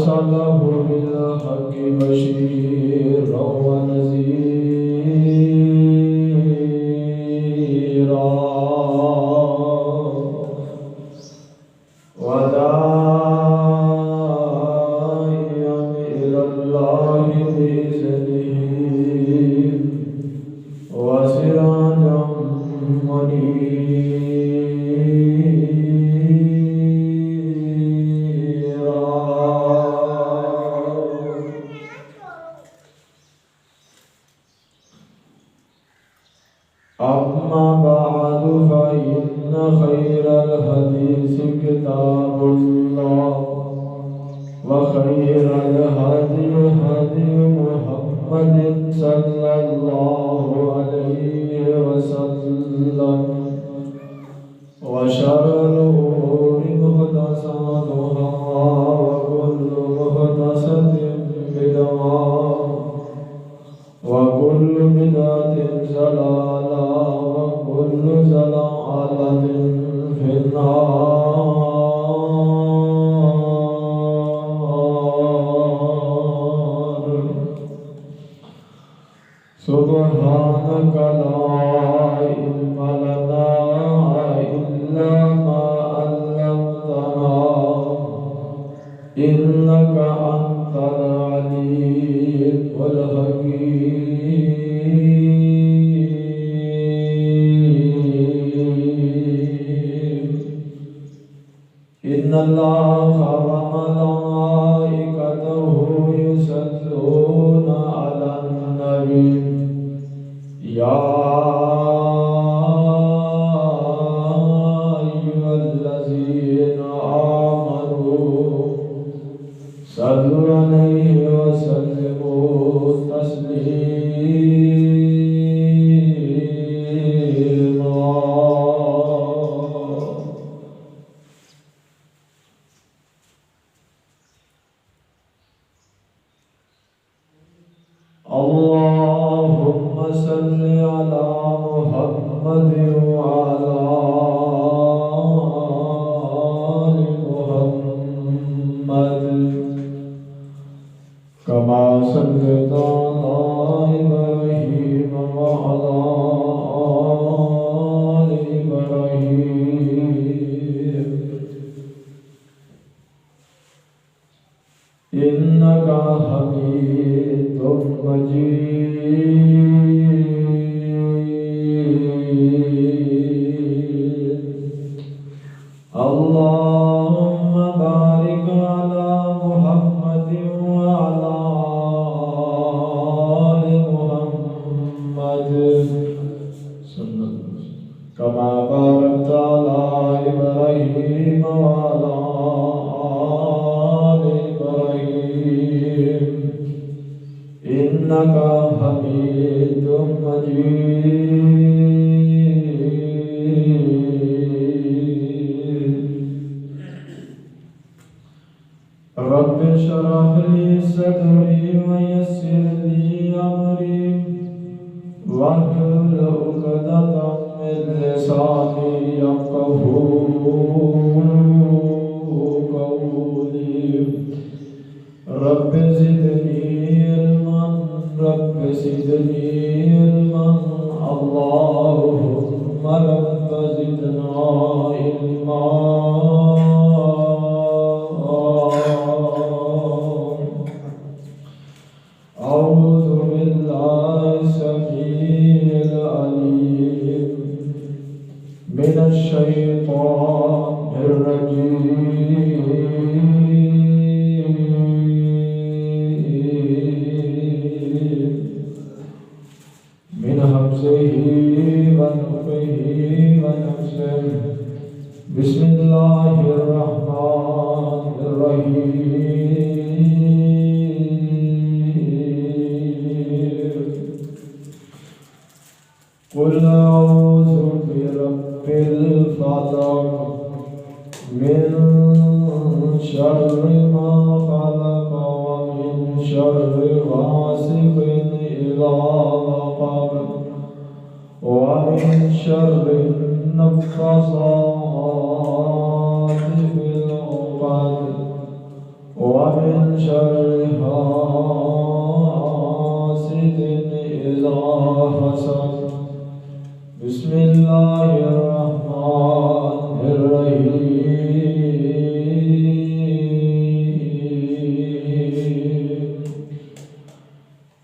أرسله بالحق بشيرا ونذيرا وداعيا إلى الله بإذنه وسراجا منيرا. أما بعد فإن خير الحديث كتاب الله وخير الهدي هدي محمد صلى الله عليه وسلم وشر الأمور محدثاتها وكل محدثة بدعة وكل بدعة ضلالة وكل ضلالة في النار. سبحانك لا علم لنا إلا ما علمتنا إنك أنت العليم الحكيم. إن الله وملائكته يصلون على النبي يا أيها الذين آمنوا صلوا عليه وسلموا تسليما. اللهم صل على محمد وعلى آل محمد كما صليت على إبراهيم وعلى آل إبراهيم إنك حميد مجيد. اللهم بارك على محمد وعلى آل محمد كما باركت على إبراهيم وعلى آل إبراهيم إنك حميد مجيد. رب اشرح لي صدري ويسر لي أمري واحلل عقدة من لساني يفقهوا قولي. رب زدني علما رب زدني علما اللهم رب زدنا علما. أعوذ بالله السميع العليم من الشيطان الرجيم. من همزه ونفخه ونفسه. بسم الله الرحمن الرحيم. قل أعوذ برب الفلق من شر ما خلق ومن شر غاسق إذا وقب ومن شر النفاثات في العقد ومن الله الرحمن الرحيم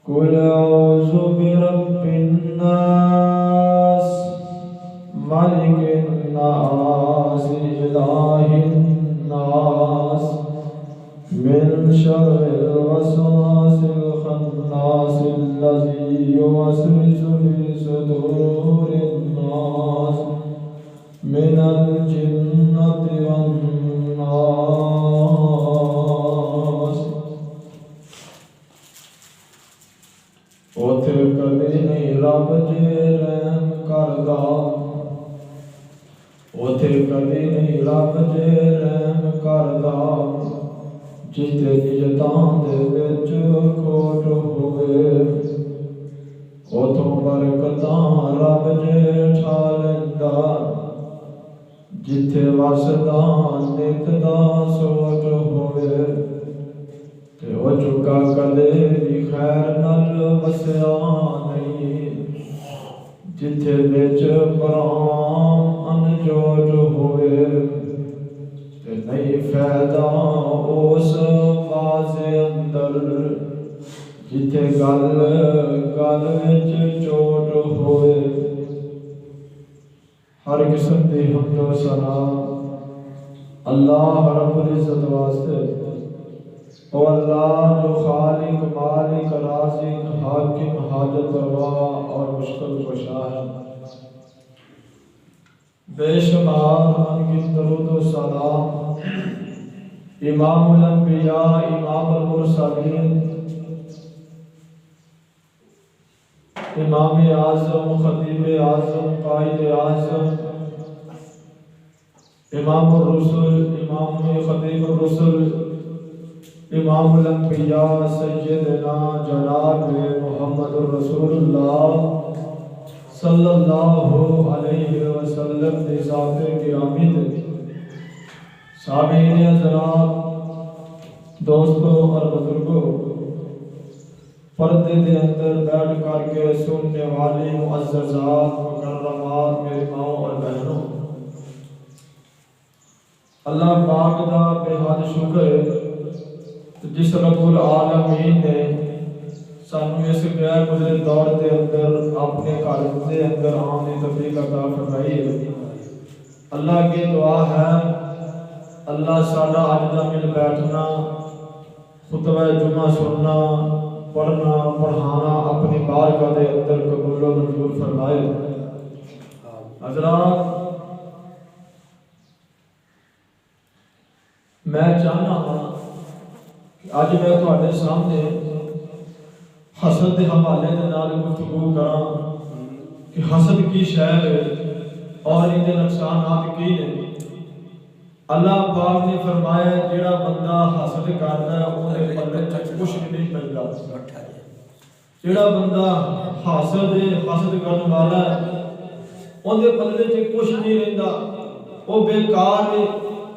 قل أعوذ برب الناس ملك الناس إله الناس من شر الوسواس الخناس الذي يوسوس في صدور الناس من الجنة والناس اوتھے کدی نہیں رب جے رحم کردا اوتھے کدی نہیں رب جے رحم کردا جتھے نجتاں دے وچ کھوٹ ہوئے اوتھوں برکتاں رب جے ٹھا لیندا جتھے وسدا نت دا سوچ ہوئے تے او چکا کدے بھی خیر نال وسیا نہیں جتھے وچ پرام انجوٹ ہوئے تے نہیں فائدہ اس باز اندر جتھے گل گل وچ چوٹ ہوئے ہر قسم دی حمد و ثنا اللہ رب العزت واسطے او اللہ جو خالق مالک رازق حاکم حاجت روا اور مشکل کشا ہے بے شمار انگن درود و سلام امام الانبیاء امام المرسلین امام اعظم خطیب اعظم قائد اعظم امام الرسل امام خطیب الرسل امام الانبیاء سیدنا جناب محمد رسول اللہ صلی اللہ علیہ وسلم دی ذات گرامی تے سامعین حضرات دوستوں اور بزرگوں پردے دے اندر بیٹھ کر کے سننے والی معززات مکرمات میری ماؤں اور بہنوں اللہ پاک دا بے حد شکر جس رب العالمین نے سانو اس غیر گزرے دور دے اندر اپنے گھر دے اندر آنے توفیق عطا فرمائی ہے اللہ کی دعا ہے اللہ ساڈا اج دا مل بیٹھنا خطبہ جمعہ سننا پڑھنا پڑھانا اپنی بارگاہ دے اندر قبول و منظور فرمائے حضرات میں چاہنا ہوں کہ آج میں تواڈے سامنے حسد دے حوالے دے نال گفتگو کراں کہ حسد کی شے ہے اور ان دے نقصانات کی نے اللہ پاک نے فرمایا جیڑا بندہ حسد کردا ہے اون دے پلے تک کچھ نہیں ملدا جیڑا بندہ حسد کرن والا ہے اون دے پلے تک کچھ نہیں رہندا او بیکار ہے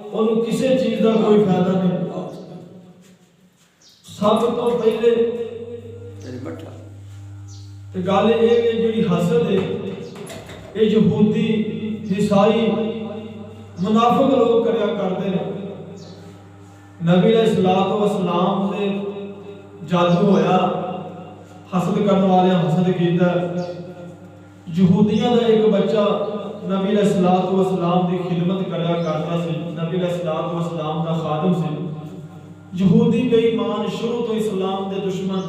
اونوں کسی چیز دا کوئی فائدہ نہیں سب تو پہلے تے گل یہ کہ جڑی حسد ہے یہ یہودی عیسائی منافق لوگ کریا کرتے ہیں نبی علیہ الصلوۃ والسلام دے جادو ہویا حسد کرنے والے حسد کیتا یہودیاں دا ایک بچہ نبی علیہ الصلوۃ والسلام دی خدمت کریا کرتا سی نبی علیہ الصلوۃ والسلام دا خادم سی یہودی بے ایمان شروع تو اسلام دے دشمن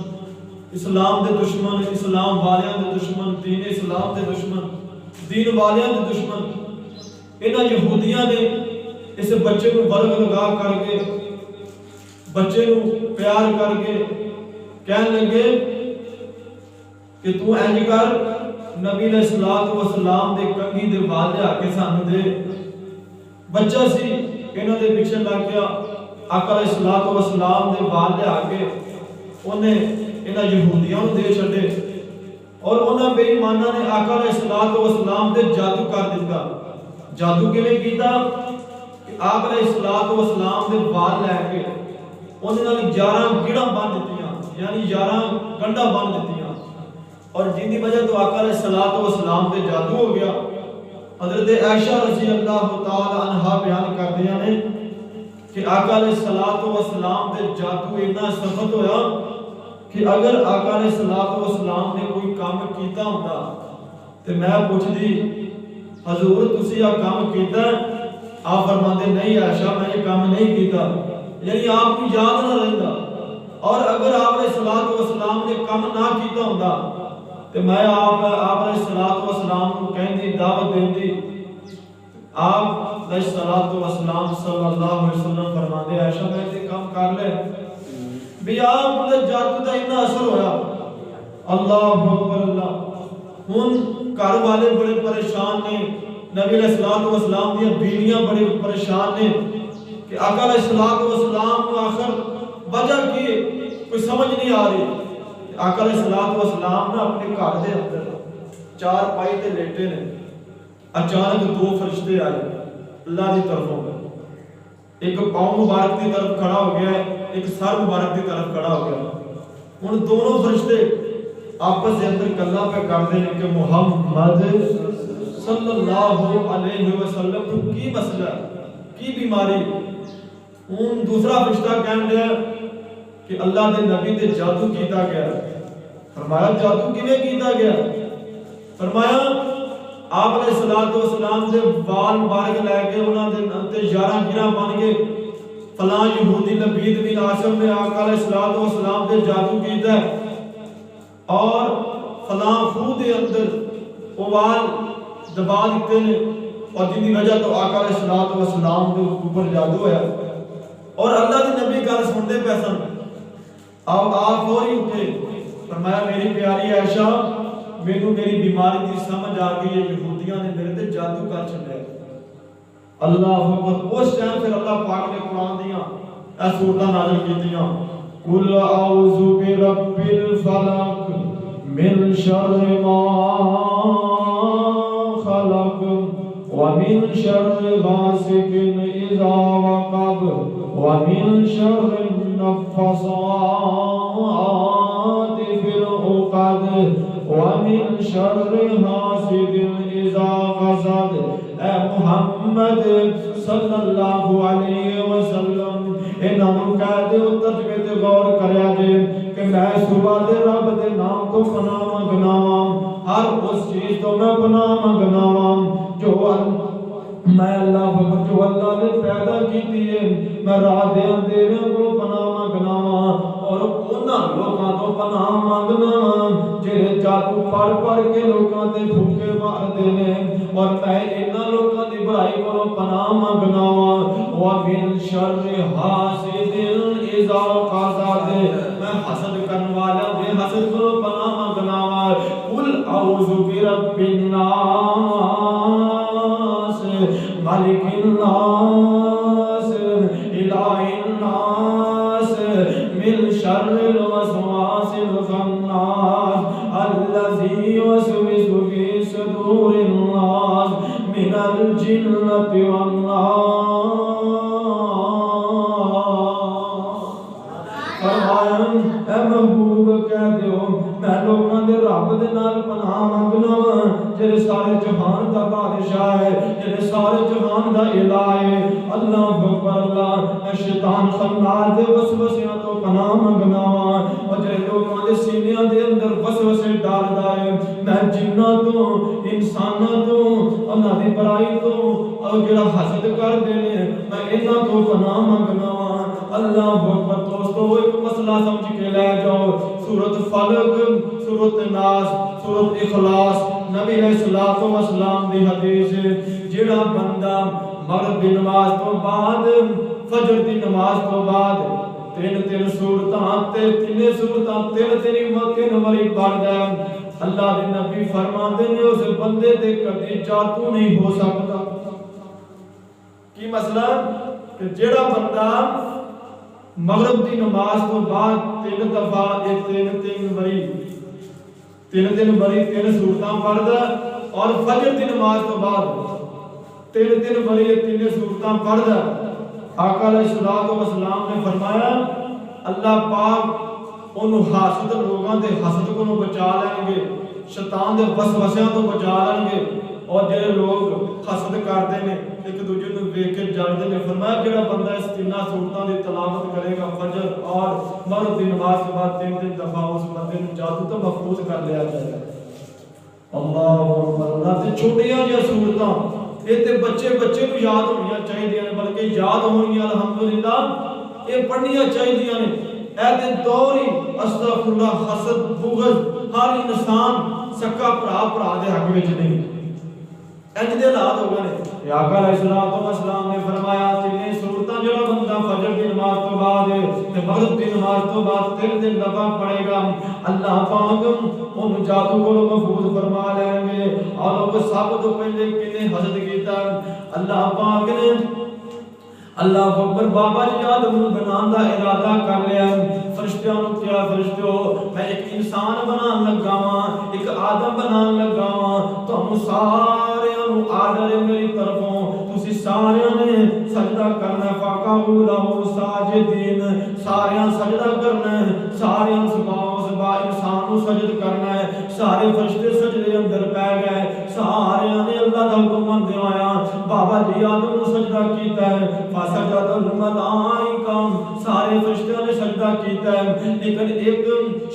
اسلام والیاں دے دشمن دین اسلام دے دشمن دین والیاں دے دشمن انہاں یہودیاں نے اس بچے کو ورگ لگا کر کے بچے کو پیار کر کے کہنے لگے کہ تو انج کر نبی علیہ الصلوۃ والسلام دے کنگھی دے وال لے کے سانو دے بچہ سی انہاں دے پیچھے لگ گیا آقا علیہ الصلوۃ والسلام دے وال لے کے انہیں انہاں یہودیاں نوں دے چھڈے اور انہاں بے ایماناں نے آقا علیہ الصلوۃ والسلام دے جادو کر دتا جادو کیویں کیتا کہ آپ علیہ الصلوۃ والسلام دے وال لے کے انہاں نال 11 گیڑاں بن دتیاں یعنی 11 گنڈا بن دتیاں اور جن دی وجہ تو آقا علیہ الصلوۃ والسلام دے جادو ہو گیا حضرت عائشہ رضی اللہ تعالی عنہا بیان کردیاں نے کہ آقا علیہ الصلوۃ والسلام دے جادو اتنا سخت ہویا کہ اگر آقا علیہ الصلوۃ والسلام نے کوئی کام کیتا ہوندا تے میں پوچھدی حضور تسی یہ کام کیتا؟ آپ فرماتے نہیں عائشہ میں یہ کام نہیں کیتا، یعنی آپ کو یاد نہ رہتا۔ اور اگر آپ علیہ الصلوۃ والسلام نے کام نہ کیتا ہوندا تے میں آپ علیہ الصلوۃ والسلام کو کہندی دعوت دیندی۔ آپ علیہ الصلوۃ والسلام صلی اللہ علیہ وسلم فرماتے عائشہ میں یہ کام کر لے بھی آپ دے جادو دا اتنا اثر ہویا۔ اللہ اکبر اللہ۔ ہن گھر والے بڑے پریشان نے، نبی علیہ الصلوۃ والسلام دی بیویاں بڑی پریشان نے کہ آقا علیہ الصلوۃ والسلام کو آخر وجہ کی کوئی سمجھ نہیں آ رہی۔ آقا علیہ الصلوۃ والسلام نے اپنے گھر دے اندر چار پائی تے لیٹے نے، اچانک دو فرشتے آئے اللہ کی طرفوں میں، ایک پاؤں مبارک کی طرف کھڑا ہو گیا ہے، ایک سر مبارک کی طرف کھڑا ہو گیا۔ ان دونوں فرشتے آپس کے اندر گلاں پہ کرتے ہیں کہ محمد صلی اللہ علیہ وسلم کو کی مسئلہ کی بیماری؟ ان دوسرا فرشتہ کہنے لیا کہ اللہ دے نبی تے جادو کیتا گیا۔ فرمایا جادو کیویں کیتا گیا؟ فرمایا آپ علیہ الصلوۃ والسلام دے وال مبارک لے کے انہاں دے تے 11 گرہ بن کے فلاں یہودی لبید بن عاصم نے آقا علیہ الصلوۃ والسلام دے جادو کیتا ہے اور فلاں خوہ دے اندر وہ وال دبا دیتے ہیں اور جن کی وجہ تو آقا علیہ الصلوۃ والسلام کے اوپر جادو ہوا اور اللہ کے نبی گل سنتے پے سن۔ اب آپ فوری اٹھے، فرمایا میری پیاری عائشہ مینوں میری بیماری کی سمجھ آ گئی ہے، یہودیاں نے میرے تے جادو کر چھڈیا۔ اللہ اکبر۔ اس ٹائم پھر اللہ پاک نے قرآن دیاں اے سورتاں نازل کیتیاں، قل اعوذ برب الفلق من شر ما خلق ومن شر غاسق اذا وقب ومن شر النفاثات في العقد ومن شر حاسد اذا حسد۔ اے محمد صلی اللہ علیہ وسلم انہاں کہہ دے ترجمے تے غور کریا جے کہ میں صبح دے رب دے نام تو پناہ منگناواں، ہر اس چیز تو میں پناہ منگناواں جو میں اللہ نے پیدا کیتی ہے، میں رات دے اندھیریاں کو پناہ منگناواں اور انہاں لوکاں تو پناہ منگنا جڑے جادو پڑھ پڑھ کے لوکاں تے پھوکے ماردے نے، اور میں انہاں لوکاں دی برائی کو پناہ منگناواں۔ وَمِن شَرِّ حَاسِدٍ إِذَا حَسَدَ، میں حسد کرن والا دے حسد کو پناہ منگناواں۔ قُلْ أَعُوذُ بِرَبِّ النَّاسِ مَلِكِ النَّاسِ إِلَٰهِ النَّاسِ مِن شَرِّ الْوَسْوَاسِ الْخَنَّاسِ الَّذِي يُوَسْوِسُ فِي صُدُورِ النَّاسِ مِنَ الْجِنَّةِ وَالنَّاسِ۔ فرمایا اے محبوب کہہ دیو میں لوگاں دے رب دے نال پناہ منگنا وا جڑے سارے جہان دا بادشاہ ہے، جڑے سارے جہان دا الہ ہے۔ اللہ اکبر اللہ۔ میں شیطان خناس دے وسوسیاں تو پناہ منگنا وا اور جڑے لوگاں دے سینیاں دے اندر وسوسے ڈالدا ہے، میں جناں تو انساناں تو انہاں دی برائی تو اور جڑا حسد کردے نے میں انہاں تو پناہ منگنا وا۔ اللہ اکبر۔ دوستو ایک مسئلہ سمجھ کے لے جاؤ، سورۃ فلق، سورۃ ناس، سورۃ اخلاص، نبی علیہ الصلوۃ والسلام دی حدیث ہے جڑا بندہ مغرب دی نماز تو بعد فجر دی نماز تو بعد تین سورتاں تین واری پڑھدا ہے، اللہ دے نبی فرماندے نے اس بندے تے کبھی جادو نہیں ہو سکتا۔ کی مسئلہ کہ جڑا بندہ مغرب دی نماز تو بعد تین دفعہ تین سورتاں پڑھدا اور فجر دی نماز تو بعد تین سورتاں پڑھدا، آقا علیہ الصلوۃ والسلام نے فرمایا اللہ پاک انہوں حاسد لوگاں دے حسد کو بچا لیں گے، شیطان دے وسوسیاں تو بچا لیں گے، اور جڑے لوگ حسد کرتے ہیں ایک دوجے کو دیکھ کے جلتے ہیں فرمایا جڑا بندہ اس تینوں سورتوں کی تلاوت کرے گا فجر اور مغرب کی نماز کے بعد 3 دفعہ اس بندے کو جادو تو محفوظ کر لیا جائے گا اللہ اکبر اللہ تے چھوٹیاں جی سورتاں یہ تے بچے کو یاد ہونیاں چاہیے بلکہ یاد ہونی الحمدللہ یہ پڑھنیاں چاہیے نے اے تے دور ہی استغفر اللہ حسد بغض ہر انسان سکا بھرا دے حق وچ نہیں انج دے حالات ہو گئے آقا علیہ السلام نے فرمایا تینوں سورتاں جڑا بندہ فجر دی نماز تو بعد تے مغرب دی نماز تو بعد 3 دفعہ پڑھے گا اللہ پاک اون جادو کو محفوظ فرما لیں گے اور لوگ سب تو پہلے کنے حسد کیتا اللہ پاک نے اللہ اکبر بابا جی آدم نو بنان دا ارادہ کر لیا فرشتیاں نو کیا فرشتو میں ایک انسان بنان لگا ہاں ایک آدم بنان لگا ہاں تم سارے نو آرڈر میری طرفوں تسی سارے نے سجدہ کرنا فقعوا له ساجدین سارے سجدہ کرنا ہے سارے سبا انسان نو سجد کرنا ہے سارے فرشتے سجدے اندر پے گئے سارے نے اللہ دا حکم مندے آیا بابا جی آدم نو سجدہ کیتا ہے فسجد الملائکہ سارے فرشتوں نے سجدہ کیتا ہے لیکن ایک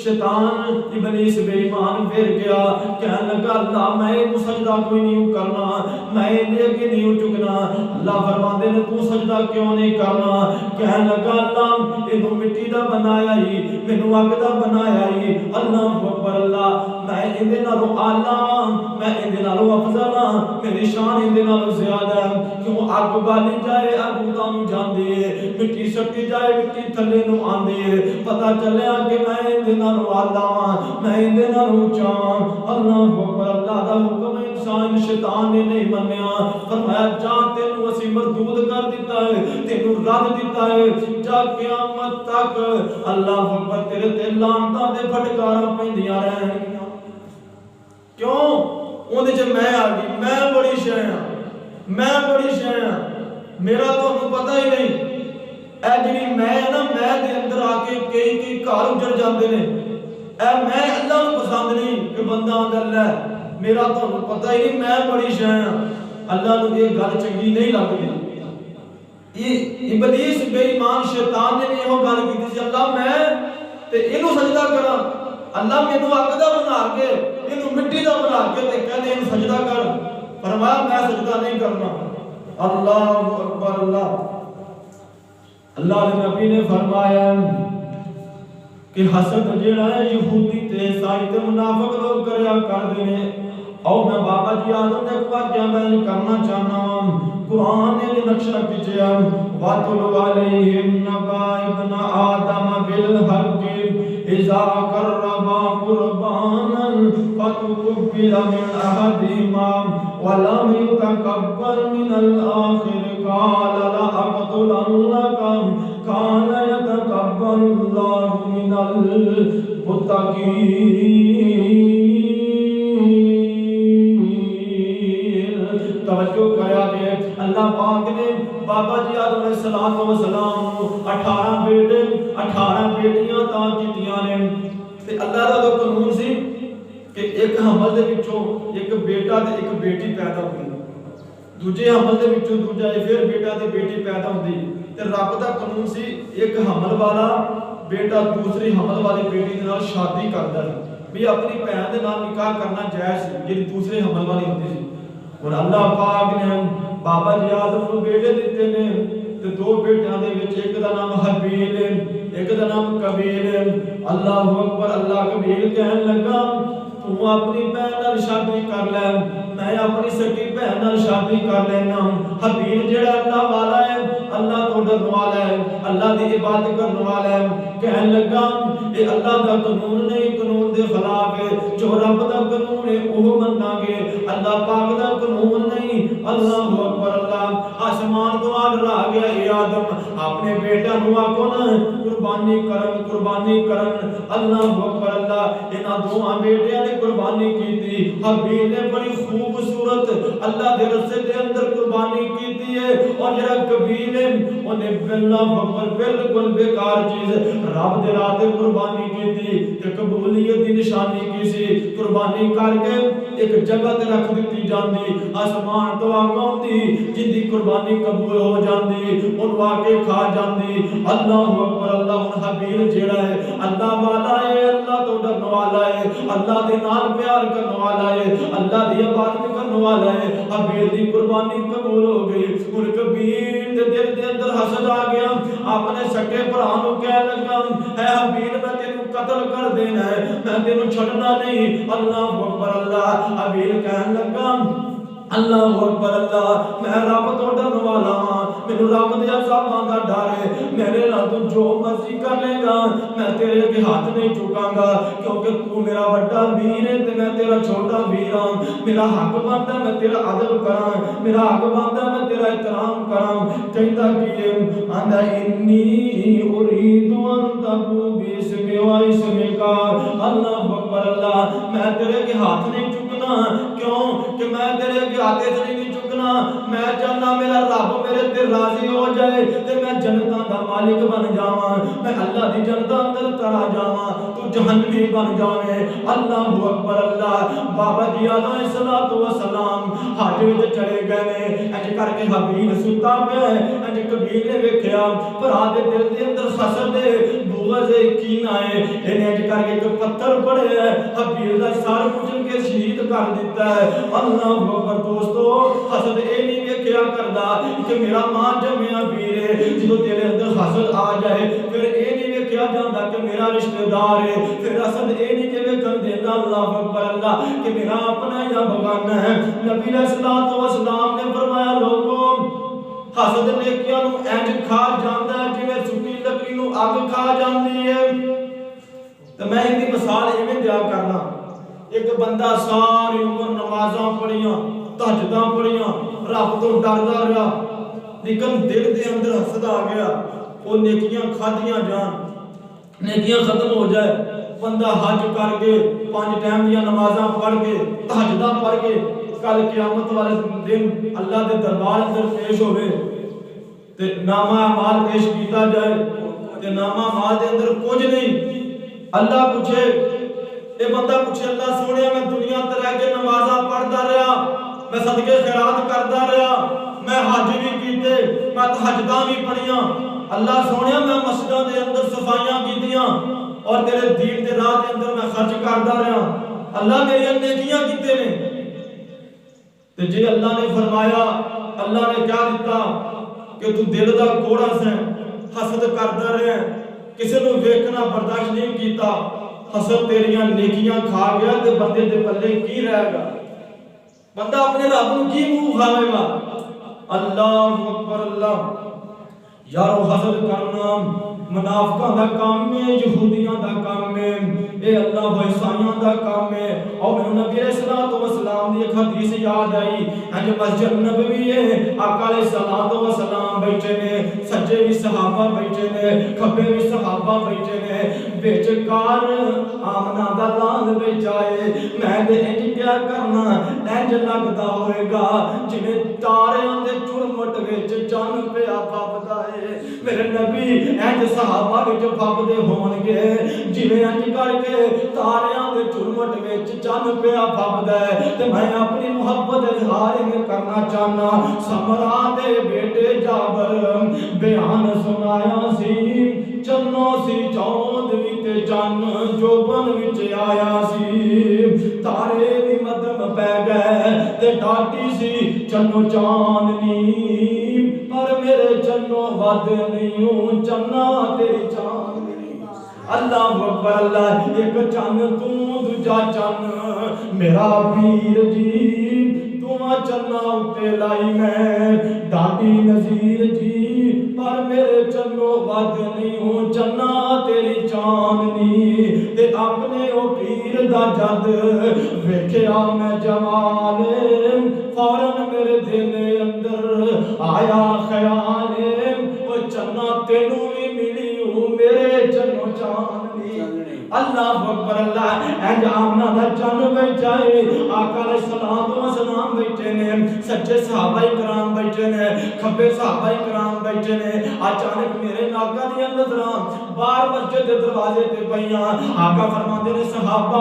شیطان ابلیس بے ایمان پھر گیا کہنے لگا اللہ میں تو سجدہ کوئی نہیں کرنا میں یہ نہیں جھکنا اللہ فرماندے نے تو سجدہ کیوں نہیں کرنا کہنے لگا اللہ یہ تو مٹی دا بنایا ہی مینوں اگ دا بنایا ہی اللہ اکبر اللہ میں اندے نالوں اعلی میں اندے نالوں افضل ہاں میری شان اندے نالوں زیادہ ہے کیوں اگ بالی جائے اگ تانوں جاندی ہے مٹی سٹی جائے مٹی تھلے نو آندی ہے پتہ چلیا کہ میں اندے نالوں اعلی ہاں میں اندے نالوں اونچا اللہ اکبر اللہ دا حکم انسان شیطان نے نہیں منیا فرمایا جا تینوں اسی مردود کر دیتا ہے تینوں رد دیتا ہے جا قیامت تک اللہ اکبر تیرے تے لعنتاں دے پھٹکاراں پیندیاں رہن کیوں اودے چ میں آ گئی میں بڑی شے ہاں میں بڑی شے ہاں میرا تانوں پتہ ہی نہیں اے جڑی میں نا میں دے اندر آ کے کئی گھر اجڑ جاندے نے اے میں اللہ نوں پسند نہیں کہ بندہ اللہ ہے میرا تانوں پتہ ہی نہیں میں بڑی شے ہاں اللہ نوں یہ گل چنگی نہیں لگدی یہ ابلیس بے ایمان شیطان نے یہ گل کیتی سی اللہ میں تے اینو سجدہ کراں اللہ مینوں اگ دا بنا کے اینو مٹی دا بنا کے تے کہندے اینو سجدہ کر فرمایا میں سجدہ نہیں کرنا اللہ اکبر اللہ اللہ کے نبی نے فرمایا کہ حسد جڑا ہے یہودی تے عیسائی تے منافق لوگ کریا کردے نے اور میں بابا جی آدم نے ایک واقعہ بیان کرنا چاہنا قرآن نے نقشہ کھینچا وَاتْلُ عَلَيْهِمْ نَبَأَ ابْنَ آدَمَ بِالْحَقِّ إِذَا قَرَّبَا قُرْبَانًا فَتُقُبِّلَ مِنْ أَحَدِهِمَا وَلَمْ يُتَقَبَّلْ مِنَ الْآخِرِ قَالَ لَأَقْتُلَنَّكَ كَانَ يَتَقَبَّلُ اللَّهُ مِنَ الْمُتَّقِينَ توجہ کریا دے اللہ پاک نے بابا جی آدم علیہ السلام 18 بیٹے 18 بیٹیاں تا کیتیاں نے تے اللہ دا تو قانون سی کہ ایک حمل دے وچوں ایک بیٹا تے ایک بیٹی پیدا ہوندی دوجے حمل دے وچوں دوجا پھر بیٹا تے بیٹی پیدا ہوندی تے رب دا قانون سی ایک حمل والا بیٹا دوسری حمل والی بیٹی دے نال شادی کردا ہے بھی اپنی بہن دے نال نکاح کرنا جائز سی جڑی دوسرے حمل والی ہوندی سی اور اللہ پاک نے بابا جی آدم کو بیٹے دیتے نے تے 2 بیٹیاں دے وچ ایک دا نام حبیل ہے ایک دا نام قبیل ہے اللہ اکبر اللہ قبیل کہن لگا تو اپنی بہن نال شادی کر لے میں اپنی سکی بہن نال شادی کر لینا حبیل جڑا اللہ والا ہے اللہ تو ڈرن والا ہے اللہ دی عبادت کرن والا ہے کہن لگا اے اللہ دا قانون نہیں قانون دے خلاف ہے جو رب دا قانون ہے وہ مننا گے اللہ پاک دا قانون نہیں اللہ اکبر اللہ آسمان تو آڈر آ گیا اے آدم اپنے بیٹا نو آکو نا قربانی کرن اللہ اکبر اللہ انہاں دوہاں بیٹیاں نے قربانی کی تھی حبیل نے بڑی خوبصورت اللہ دے رستے دے اندر قربانی کی ہے اور جڑا کبیر ہے انہیں بالکل بیکار چیز رب دے راہ تے قربانی کی تے قبولیت دی نشانی کی سی قربانی کر کے ایک جگہ تے رکھ دتی جاندی آسمان تو آگاندی جن دی قربانی قبول ہو جاندی ان واقع کھا جاندی اللہ اکبر اللہ حبیب جڑا ہے اللہ والا ہے اللہ تو ڈرن والا ہے اللہ دے نال پیار کرن والا ہے اللہ دی عبادت کرن والا ہے حبیب دی قربانی قبول ہو گئی ان کبیر دے دل دے اندر حسد آ گیا اپنے سکے بھرا نو کہہ لگا اے حبیب میں تینوں قتل کر دینا ہے میں تینوں چھڈنا نہیں اللہ اکبر اللہ حبیب کہنے لگا اللہ اکبر اللہ میں رب تو ڈرن والا ہاں مینوں رب دے عذاباں دا ڈر ہے میرے نال تو جو مرضی کر لے گا میں تیرے اگے ہاتھ نہیں چکاں گا کیونکہ تو میرا بڑا ویر ہے تے میں تیرا چھوٹا ویر ہاں میرا حق بندا میں تیرا ادب کراں میرا حق بندا میں تیرا احترام کراں کہندا کہ اندا انی اريد ان تبو باسم واسم کا اللہ اکبر اللہ میں تیرے اگے ہاتھ نہیں چکنا کیوں کہ میں تیرے اگے ہاتھ نہیں چکنا میں چاہنا میرا رب میرے تے راضی ہو جائے تے میں جنتاں دا مالک بن جاواں میں اللہ دی جنت اندر ترا جاواں تو جہنمی بن جاویں اللہ اکبر اللہ بابا جی علیہ الصلوۃ والسلام حج وچ چلے گئے نے اج کر کے حبیب ستا پیا ہے اج کبیر نے ویکھیا بھرا دے دل دے اندر حسد ہے بغض ہے کینہ ہے انہیں اج کر کے ایک پتھر پڑیا ہے حبیب دا سر کچل کے شہید کر دیتا ہے اللہ اکبر دوستو حسد اے نہیں ویکھیا کردا کہ میرا ماں جمیا ویر ہے جدوں تیرے اندر حسد آ جائے پھر اے نہیں ویکھیا جاندا کہ میرا رشتہ دار ہے پھر حسد اے نہیں کہ ویکھن دیندا اللہ اکبر اللہ کہ میرا اپنا یا بغانا ہے نبی علیہ الصلوۃ والسلام نے فرمایا لوگوں حسد نیکیاں نو انج کھا جاندا ہے جویں سکی لکڑی نو اگ کھا جاندی ہے تے میں ان دی مثال ایویں دیا کرنا ایک بندہ ساری عمر نمازاں پڑھیاں تہجداں پڑھیاں رب تو ڈردا رہا لیکن دل دے اندر حسد آ گیا وہ نیکیاں کھادیاں جان نیکیاں ختم ہو جائے بندہ حج کر کے 5 ٹائم دیا نمازاں پڑھ کے تہجداں پڑھ کے کل قیامت والے دن اللہ دے دربار اندر پیش ہوئے تے نامہ اعمال پیش کیتا جائے تے نامہ اعمال دے اندر کچھ نہیں اللہ پوچھے اے بندہ پوچھے اللہ سونے میں دنیا تے رہ کے نمازاں پڑھدا رہا میں صدقے خیرات کردا رہا میں حج بھی کیتے میں تہجداں بھی پڑھیاں اللہ سونے میں مسجداں دے اندر صفائیاں کیتیاں اور تیرے دین دے راہ دے اندر میں خرچ کردا رہا اللہ میری نیکیاں کیتے نے تے جی اللہ نے فرمایا اللہ نے کیا دیتا کہ تو دل دا کوڑا سے حسد کردا رہے کسے نو ویکھنا برداشت نہیں کیتا حسد تیریاں نیکیاں کھا گیا تے بندے دے پلے کی رہے گا بندہ اپنے رب نو کی منہ کھاوے گا اللہ اکبر اللہ یارو حسد کرنا منافقاں دا کام ہے یہودیاں دا کام ہے اے اللہ عیسائیاں دا کام ہے اور نبی علیہ الصلوۃ والسلام دی ایک حدیث یاد آئی ہن مسجد نبوی ہے آقا علیہ الصلوۃ والسلام بیٹھے نے سجے بھی صحابہ بیٹھے نے کھبے بھی صحابہ بیٹھے نے وچ کار آمنا دا لان بیچائے میں تے انج کیا کرنا انج لگدا ہوئے گا جویں تاریاں دے چرمٹ وچ چن پیا پھبدا ہے میرے نبی انج صحابہ وچ پھبدے ہون گے جویں انج کر کے تاریاں دے چرمٹ وچ چن پیا پھبدا ہے تے میں اپنی محبت اظہار کرنا چاہنا سمرا دے بیٹے جابر بیان سنایا سی چنو سی چوند وچ چن جوبن وچ آیا سی تارے بھی مدم پہ گئے تے ڈاٹی سی چنو چاندنی پر میرے چنو ود نہیں ہوں چنا تیری چاندنی اللہ اکبر اللہ ایک چن تو دوجا چن میرا پیر جی تو چنا اتے لائی میں ڈاٹی نظیر جی پر میرے چنو ود نہیں ہوں چنا تیری چاندنی تے اپنے او پیر دا جد ویکھیا میں جمال فوراً میرے دل اندر آیا خیال او چنا تینوں بھی ملی ہوں میرے چنو چاندنی اللہ اکبر اللہ اینج آمنہ دا چن بیٹھا ہے آقا علیہ السلام و سلام بیٹھے نے سچے صحابہ کرام بیٹھے نے کھبے صحابہ کرام بیٹھے نے اچانک میرے ناکا دیا نظران بار مسجد دروازے تے پہیاں آقا فرماتے نے صحابہ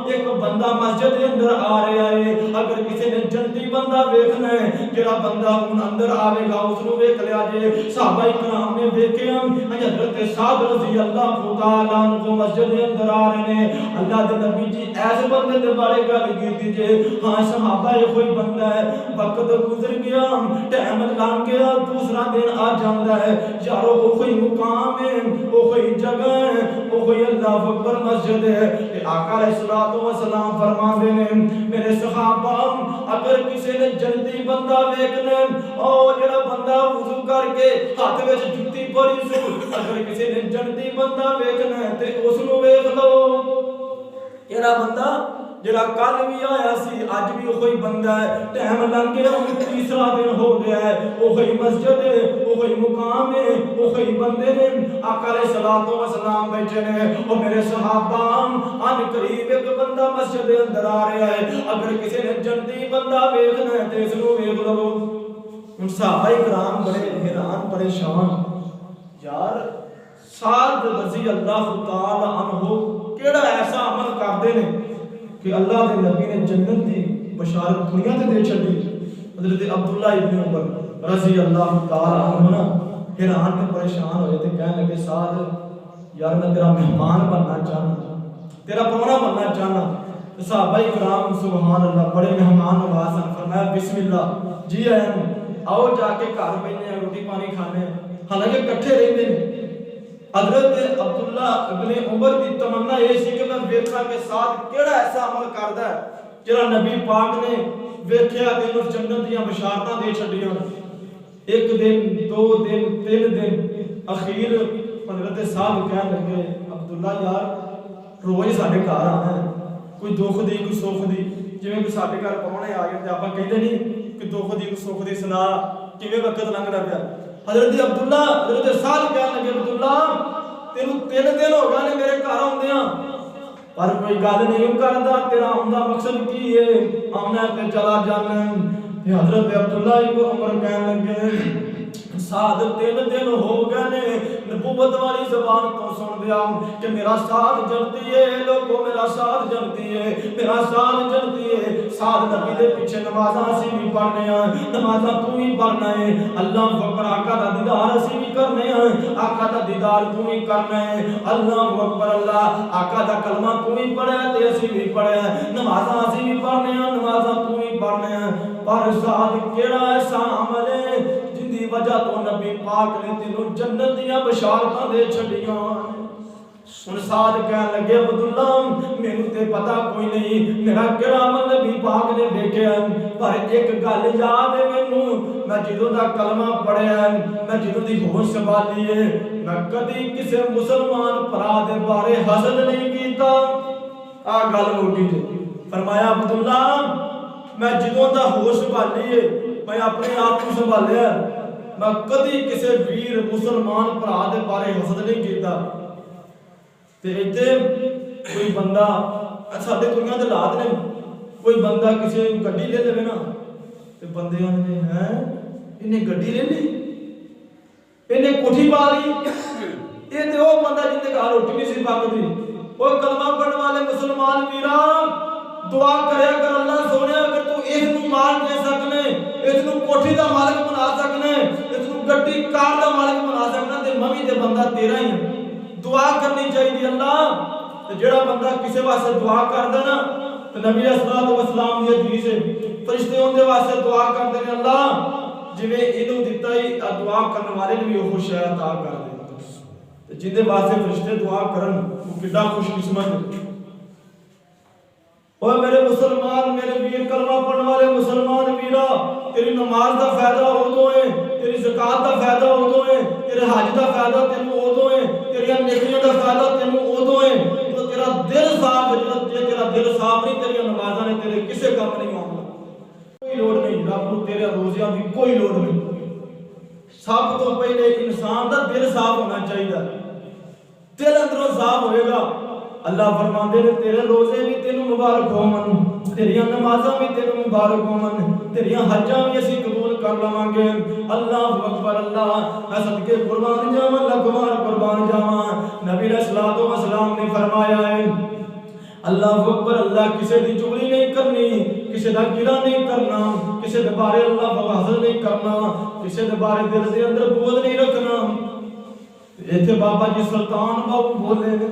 ایک بندہ مسجد اندر آ رہا ہے اگر کسی نے جنتی بندہ ویکھنا ہے جڑا بندہ ان اندر آوے گا اس نو ویکھ لیا جے صحابہ کرام نے ویکھے حضرت سعد رضی اللہ تعالی عنہ مسجد اندر آ رہے ہیں اللہ دے نبی جی ایسے بندے دے بارے گل کیتی جے ہاں صحابہ کوئی بندہ ہے وقت گزر گیا ٹائم لنگ گیا دوسرا دن آ جاندا ہے یارو وہ کوئی مقام ہے وہ کوئی جگہ ہے وہ کوئی اللہ اکبر مسجد ہے کہ آقا علیہ الصلوۃ والسلام فرماندے نے میرے صحابہ اگر کسی نے جنتی بندہ ویکھنا او جڑا بندہ وضو کر کے ہاتھ وچ جُتی پڑی سو اگر کسی نے جنتی بندہ ویکھنا ہے تے اس نو ویکھ لو کیڑا بندہ جڑا کل بھی آیا سی اج بھی وہی بندہ ہے ٹائم لنگ گیا تیسرا دن ہو گیا ہے وہی مسجد ہے وہی مقام ہے وہی بندے نے آقا علیہ الصلوۃ والسلام بیٹھے نے او میرے صحابہ ان قریب ایک بندہ مسجد دے اندر آ رہا ہے اگر کسی نے جنتی بندہ ویکھنا ہے تے اس نو ویکھ لو ان صحابہ کرام بڑے حیران پریشان یار سعد رضی اللہ تعالی عنہ کیڑا ایسا عمل کردے نے کہ اللہ دے نبی نے جنت دی بشارت دنیا تے دے چھڈی حضرت عبداللہ ابن عمر رضی اللہ تعالی عنہ حیران تے پریشان ہوئے تے کہنے لگے سعد یار میں تیرا مہمان بننا چاہنا تیرا پرونا بننا چاہنا صحابہ کرام سبحان اللہ بڑے مہمان نواز ہیں فرمایا بسم اللہ جی آئے آؤ جا کے گھر بیٹھے ہیں روٹی پانی کھانے ہیں حالانکہ کٹھے رہتے ہیں حضرت عبداللہ ابن عمر دی تمنا یہ سی کہ میں ویکھاں کے ساتھ کیڑا ایسا عمل کردا ہے جڑا نبی پاک نے ویکھیا تے انہوں جنت دیاں بشارتاں دے چھڈیاں ایک دن دو دن تین دن اخیر حضرت صاحب کہنے لگے عبداللہ یار روز ساڈے گھر آنا ہے کوئی دکھ دی کوئی سکھ دی جویں کوئی ساڈے گھر پرانے آ گئے تے آپاں کہندے نہیں کہ دکھ دی کوئی سکھ دی سنا کیویں وقت لنگدا پیا حضرت عبداللہ حضرت صاحب کہنے لگے عبداللہ تینوں 3 دن ہو گئے نے میرے گھر آوندیاں پر کوئی گل نہیں کردا تیرا آن دا مقصد کی ہے آنا تے چلا جانا حضرت عبداللہ ابن عمر کہنے لگے سعد 3 دن ہو گئے نے نبوت والی زبان تو سن دیا کہ میرا ساتھ جلتی ہے لوگوں میرا ساتھ جلتی ہے میرا ساتھ جلتی ہے سعد نبی دے پیچھے نمازاں اسی بھی پڑھنے ہیں نمازاں تو ہی پڑھنا ہے اللہ اکبر آقا دا دیدار اسی بھی کرنے ہیں آقا دا دیدار تو ہی کرنا ہے اللہ اکبر اللہ آقا دا کلمہ تو ہی پڑھے تے اسی بھی پڑھے نمازاں اسی بھی پڑھنے ہیں نمازاں تو ہی پڑھنے ہیں پر سعد کیڑا ایسا عمل ہے جن دی وجہ تو نبی پاک نے تینوں جنت دیاں بشارتاں دے چھڈیاں سن سعد کہنے لگے عبداللہ مینوں تے پتہ کوئی نہیں میرا کیڑا عمل نبی پاک نے دیکھیا پر ایک گل یاد ہے مینوں میں جدوں دا کلمہ پڑھیا میں جدوں دی ہوش سنبھالی ہے میں کدی کسے مسلمان بھرا دے بارے حسد نہیں کیتا آ گل موٹی جی فرمایا عبداللہ میں جدوں دا ہوش سنبھالی ہے میں اپنے آپ کو سنبھالیا میں کدی کسے ویر مسلمان بھرا دے بارے حسد نہیں کیتا تے ایتھے کوئی بندہ ساڈے دنیا دے حالات نے کوئی بندہ کسے گڈی لے لے نا تے بندے آندے ہیں انہیں گڈی لے لی انہیں کوٹھی پا لی یہ تے وہ بندہ جن دے گھر روٹی نہیں سی پکدی وہ کلمہ پڑھن والے مسلمان ویرا دعا کریا کر اللہ سونے اگر تو اس نو مال دے سکنے اس نو کوٹھی دا مالک بنا سکنے اس نو گڈی کار دا مالک بنا سکنا تے میں بھی تے بندہ تیرا ہی ہے دعا کرنی چاہیے اللہ تے جڑا بندہ کسے واسطے دعا کردا نا تے نبی علیہ الصلوۃ والسلام دی حدیث ہے فرشتے اون دے واسطے دعا کردے نے اللہ جویں اینو دتا ہی دعا کرن والے نوں بھی وہ شے عطا کر دے تے جن دے واسطے فرشتے دعا کرن وہ کڈا خوش قسمت ہے اور میرے مسلمان میرے ویر کلمہ پڑھنے والے مسلمان ویرا تیری نماز دا فائدہ ادوں ہے تیری زکات دا فائدہ ادوں ہے تیرے حج دا فائدہ تینوں ادوں ہے تیری نیکیاں دا فائدہ تینوں ادوں ہے تو تیرا دل صاف ہے جے تیرا دل صاف نہیں تیری نمازاں نے تیرے کسے کام نہیں آؤں کوئی لوڑ نہیں رب نوں تیرے روزیاں دی کوئی لوڑ نہیں سب تو پہلے انسان دا دل صاف ہونا چاہیے دل اندروں صاف ہوئے گا اللہ فرماندے نے تیرے روزے بھی تینوں مبارک ہون، تیریاں نمازاں بھی تینوں مبارک ہون، تیریاں حجاں بھی اسی قبول کر لواں گے۔ اللہ اکبر، اللہ میں صدقے قربان جاواں، لاکھ بار قربان جاواں۔ نبی علیہ الصلوۃ والسلام نے فرمایا ہے اللہ اکبر، اللہ کسی دی چغلی نہیں کرنی، کسی دا گرا نہیں کرنا، کسی دے بارے اللہ بغض نہیں کرنا، کسی دے بارے دل دے اندر بغض نہیں رکھنا۔ ایتھے بابا جی سلطان باؤ بولے نے،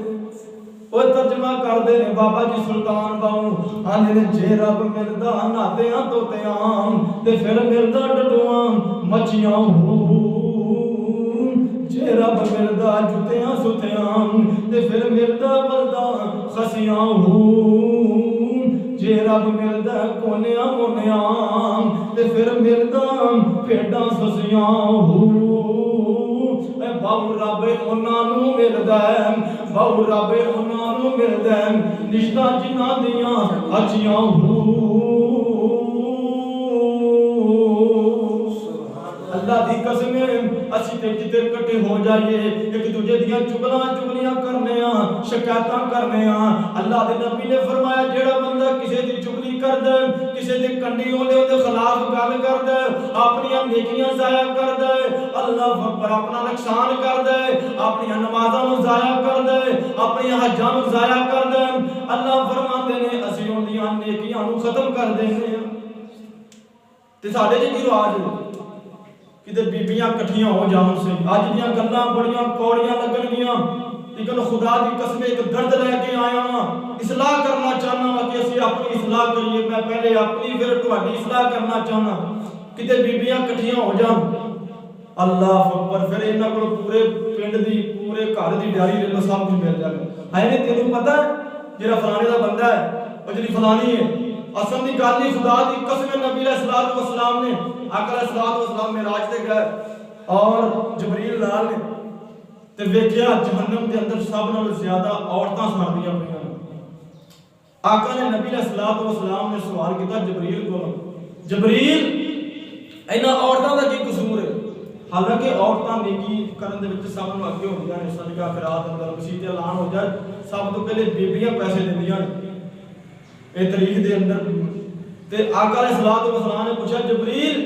وہ ترجمہ کر دے نے بابا جی سلطان باؤ آنے نے جے رب ملدا نہاتیاں توتیاں تے پھر ملدا ڈڈواں مچھیاں ہو، جے رب ملدا جتیاں ستیاں تے پھر ملدا بلدا خسیاں ہو، جے رب ملدا کونیاں مونیاں تے پھر ملدا بھیڈاں سسیاں ہو۔ باؤ رب انہاں نوں ملدا ہے، باؤ رب انہاں نوں ملدا ہے نشتاں جنہاں دیاں اچھیاں ہو۔ اللہ دی قسم اسی تے کتے کٹے ہو جائیے ایک دوجے دیاں چگلیاں کرنے ہاں، شکایتاں کرنے ہاں۔ اللہ دے نبی نے فرمایا جیڑا بندہ کسے دی چگلی کردا ہے، کسے دے کنڈی ہوندے دے خلاف گل کردا ہے، اپنی نیکیاں ضائع کردا ہے، اللہ اکبر اپنا نقصان کردا ہے، اپنی نمازاں نوں ضائع کردا ہے، اپنی حجاں نوں ضائع کردا ہے، اللہ فرماندے نے اسی اونیاں نیکیاں نوں ختم کر دیندے ہاں۔ تے ساڈے جی کی رواج کدے بیبیاں کٹھیاں ہو جان سے اج دیاں گلاں بڑیاں کوڑیاں لگن گیاں، لیکن خدا دی قسم ایک درد لے کے آیا ہاں، اصلاح کرنا چاہنا وا کہ اسی اپنی اصلاح کریے۔ میں پہلے اپنی پھر تہاڈی اصلاح کرنا چاہنا۔ کدے بیبیاں کٹھیاں ہو جان، اللہ اکبر، پھر انہاں کول پورے پنڈ دی پورے گھر دی ڈیاری لے لو، سب کچھ مل جائے گا۔ ہے نہیں تینوں پتہ ہے جڑا فلانے دا بندہ ہے او جڑی فلانی ہے، اصل دی گل نہیں، خدا دی قسم نبی علیہ الصلوۃ والسلام نے آقا علیہ الصلوۃ والسلام معراج تے گئے اور جبریل نال نے تے ویکھیا جہنم دے اندر سب نال زیادہ عورتاں سڑدیاں پئیاں۔ آقا نے نبی علیہ الصلوۃ والسلام نے سوال کیتا جبریل کو، جبریل انہاں عورتاں دا کی قصور ہے؟ حالانکہ عورتاں نیکی کرن دے وچ سب نوں اگے ہوندیاں نے، صدقہ خیرات اندر مسیح تے اعلان ہو جائے سب تو پہلے بیبیاں پیسے دیندیاں اے تاریخ دے اندر۔ تے آقا علیہ الصلوۃ والسلام نے پوچھا جبریل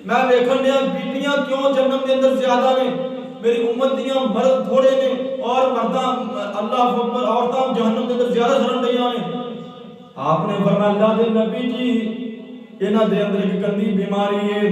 میں ویکھن دیا بیبیاں کیوں جہنم دے اندر زیادہ نے، میری امت دیاں مرد تھوڑے نے اور مرداں اللہ اکبر عورتاں جہنم دے اندر زیادہ سڑن ڈیاں نے۔ آپ نے فرمایا اللہ دے نبی جی انہاں دے اندر ایک گندی بیماری ہے،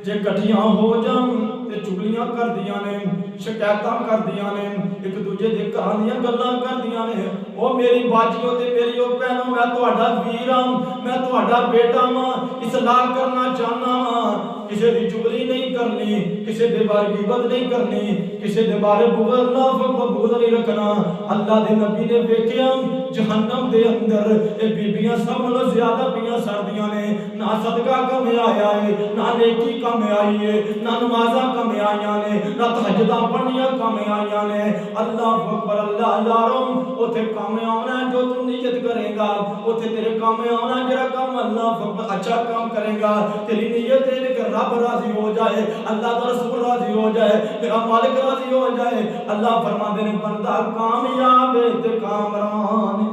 جے کٹھیاں ہو جان تے چگلیاں کر دیاں نے، شکایتاں کر دیاں نے، ایک دوجے دے گھراں دیاں گلاں کر دیاں نے۔ او میری باجیو تے میری او بہنوں، میں تہاڈا ویر ہاں، میں تہاڈا بیٹا ہاں، اصلاح کرنا چاہنا ہاں، کسے دی چگلی نہیں کرنی، کسے دے بارے غیبت نہیں کرنی، کسے دے بارے بغض نہیں رکھنا۔ اللہ دے نبی نے ویکھیا جہنم دے اندر اے بیبیاں سب نالوں زیادہ پیاں سردیاں نے، نہ صدقہ کم آیا ہے، نہ نیکی کم آئی ہے، نہ نمازاں کم آئیاں نے، نہ تہجداں پڑھنیاں کم آئیاں نے۔ اللہ اکبر، اللہ یاروں اوتھے کام آنا جو تو نیت کرے گا، اوتھے تیرے کام آنا جڑا کام اللہ اکبر اچھا کام کرے گا، تیری نیت ہے کہ رب راضی ہو جائے، اللہ کا رسول راضی ہو جائے، میرا مالک راضی ہو جائے۔ اللہ فرماندے نے بندہ کامیاب ہے تے کامران ہے۔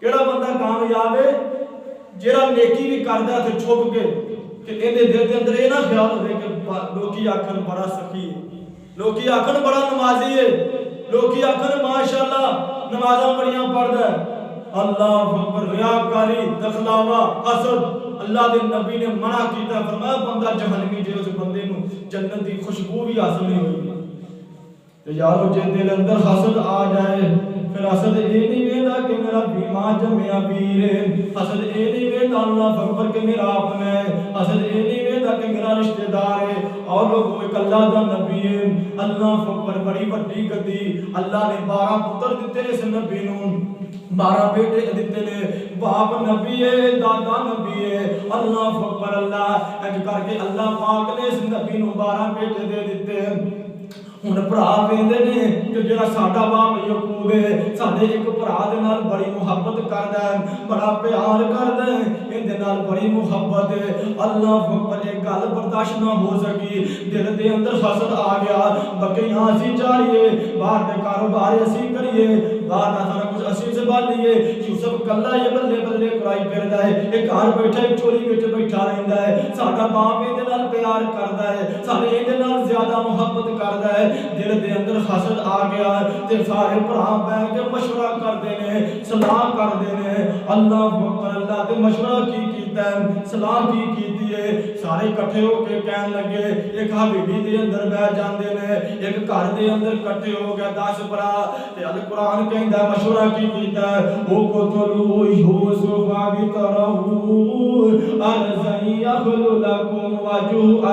کیڑا بندہ کامیاب ہے؟ جڑا نیکی بھی کردا تے چھپ کے کہ ایندے دل دے اندر اے نہ خیال ہوے کہ لوکی آکھن بڑا سخی ہے، لوکی آکھن بڑا نمازی ہے، لوکی آکھن ماشاءاللہ نمازاں بڑیاں پڑھدا ہے۔ اللہ اکبر، ریاکاری، دخلاوا، حسد، اللہ دے نبی نے منع کیتا، فرمایا بندہ جہنمی جے اس بندے نوں جنت دی خوشبو بھی حاصل نہیں ہوئی۔ تے یارو جے دل اندر حسد آ جائے پھر حسد اے نہیں ویندا کہ میرا بیما جمیا ویر ہے، حسد اے نہیں ویندا اللہ اکبر کہ میرا اپنا ہے، حسد اے نہیں ویندا کہ میرا رشتہ دار ہے اور لوگوں ایک اللہ دا نبی ہے۔ اللہ اکبر، بڑی بڑی گدی، اللہ نے 12 پتر دتے اس نبی نوں، 12 بیٹے دتے نے، باپ نبی ہے، دادا نبی ہے۔ اللہ اکبر، اللہ اج کر کے اللہ پاک نے اس نبی نوں 12 بیٹے دے دتے ہیں۔ ਹੁਣ ਭਰਾ ਵੇਂਦੇ ਨੇ ਕਿ ਜਿਹੜਾ ਸਾਡਾ ਬਾਪ ਯਾਕੂਬ ਹੈ ਸਾਡੇ ਇੱਕ ਭਰਾ ਦੇ ਨਾਲ ਬੜੀ ਮੁਹੱਬਤ ਕਰਦਾ ਹੈ, ਬੜਾ ਪਿਆਰ ਕਰਦਾ ਹੈ, ਇਹਦੇ ਨਾਲ ਬੜੀ ਮੁਹੱਬਤ ਹੈ। ਅੱਲਾਹ ਅਕਬਰ ਇਹ ਗੱਲ ਬਰਦਾਸ਼ਤ ਨਾ ਹੋ ਸਕੀ, ਦਿਲ ਦੇ ਅੰਦਰ ਹਸਦ ਆ ਗਿਆ। ਬੱਕਰੀਆਂ ਅਸੀਂ ਚਾਰੀਏ, ਬਾਹਰ ਦੇ ਕਾਰੋਬਾਰ ਅਸੀਂ ਕਰੀਏ, ਬਾਹਰ ਦਾ ਸਾਰਾ ਕੁਝ ਅਸੀਂ ਸੰਭਾਲੀਏ। ਯੂਸਫ ਕੱਲਾ ਹੀ ਬੱਲੇ ਬੱਲੇ ਕਰਾਈ ਫਿਰਦਾ ਹੈ, ਇਹ ਘਰ ਬੈਠਾ ਹੀ ਚੋਰੀ ਵਿੱਚ ਬੈਠਾ ਰਹਿੰਦਾ ਹੈ। ਸਾਡਾ ਬਾਪ ਇਹਦੇ ਨਾਲ ਪਿਆਰ ਕਰਦਾ ਹੈ, ਸਾਡੇ ਇਹਦੇ ਨਾਲ ਜ਼ਿਆਦਾ ਮੁਹੱਬਤ ਕਰਦਾ ਹੈ। ਦਿਲ ਦੇ ਅੰਦਰ ਹਸਦ ਆ ਗਿਆ ਤੇ ਸਾਰੇ ਭਰਾ ਬੈਠ ਕੇ ਮਸ਼ਵਰਾ ਕਰਦੇ ਨੇ, ਸਲਾਹ ਕਰਦੇ ਨੇ। ਅੱਲਾਹ ਅਕਬਰ, ਅੱਲਾਹ ਤੇ ਮਸ਼ਵਰਾ ਕੀ ਕੀਤਾ, ਸਲਾਹ ਕੀ ਕੀਤੀ ਹੈ। ਸਾਰੇ ਇਕੱਠੇ ਹੋ ਕੇ ਕਹਿਣ ਲੱਗੇ, ਇੱਕ ਹਵੇਲੀ ਦੇ ਅੰਦਰ ਬੈਠ ਜਾਂਦੇ ਨੇ, ਇੱਕ ਘਰ ਦੇ ਅੰਦਰ ਇਕੱਠੇ ਹੋ ਗਏ 10 ਭਰਾ। ਤੇ ਅਲ ਕੁਰਾਨ ਕਹਿੰਦਾ ਮਸ਼ਵਰਾ ਕੀ ਕੀਤਾ, ਉਹ ਕੋਤਲੂ ਯੂਸੁਫ ਬਿਤਰਹੂ ਅਰਜ਼ਨ ਯਖਲੂ ਲਕੁਮ ਵਜੂ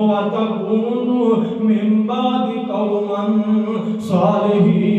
ਵਤਕੂਨੂ ਮਿਨ ਬਾਦੀ ਕੌਮਨ ਸਾਲਿਹੀਨ।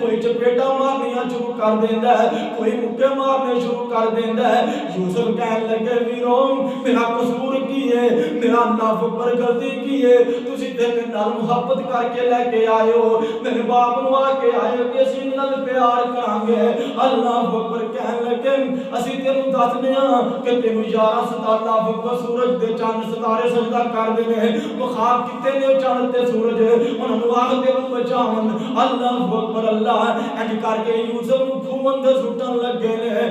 ਕੋਈ ਚਪੇਟਾਂ ਮਾਰਨੀਆਂ ਸ਼ੁਰੂ ਕਰ ਦਿੰਦਾ ਹੈ, ਕੋਈ ਮੁੱਕੇ ਮਾਰਨੇ ਸ਼ੁਰੂ ਕਰ ਦਿੰਦਾ ਹੈ। ਯੂਸਫ ਕਹਿਣ ਲੱਗੇ ਵੀਰੋ ਮੇਰਾ ਕਸੂਰ ਕੀ ਹੈ, ਮੇਰਾ ਨਫ ਪਰ ਗਲਤੀ ਕੀ ਹੈ, ਤੁਸੀਂ ਤੇ ਮੇਰੇ ਨਾਲ ਮੁਹੱਬਤ ਕਰਕੇ ਲੈ ਕੇ ਆਏ ਹੋ, ਮੇਰੇ ਬਾਪ ਨੂੰ ਆ ਕੇ ਆਏ ਹੋ ਕਿ ਅਸੀਂ ਇਹਨਾਂ ਨਾਲ ਪਿਆਰ ਕਰਾਂਗੇ। ਅੱਲਾਹੁ ਅਕਬਰ ਕਹਿਣ ਲੱਗੇ ਅਸੀਂ ਤੈਨੂੰ ਦੱਸਦੇ ਹਾਂ ਕਿ ਤੈਨੂੰ 11 ਅਕਬਰ ਸੂਰਜ ਦੇ ਚੰਨ ਸਿਤਾਰੇ ਸਜਦਾ ਕਰਦੇ ਨੇ, ਮੁਖਾਬ ਕਿਤੇ ਨੇ ਚੰਨ ਤੇ ਸੂਰਜ ਉਹਨਾਂ ਨੂੰ ਆਖਦੇ ਨੂੰ ਬਚਾਉਣ। ਅੱਲਾਹੁ ਅਕਬਰ ਅੱਲਾਹ ਇੰਜ ਕਰਕੇ ਯੂਸਫ ਨੂੰ ਖੂਹ ਅੰਦਰ ਸੁੱਟਣ ਲੱਗੇ ਨੇ।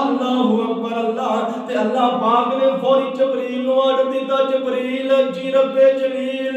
ਅੱਲਾਹੁ ਅਕਬਰ ਅੱਲਾਹ। ਤੇ ਅੱਲਾਹ ਪਾਕ ਨੇ ਫੌਰੀ ਜਬਰੀਲ ਨੂੰ ਆਰਡਰ ਦਿੱਤਾ, ਜਬਰੀਲ ਜੀ ਰੱਬੇ ਜਲੀਲ,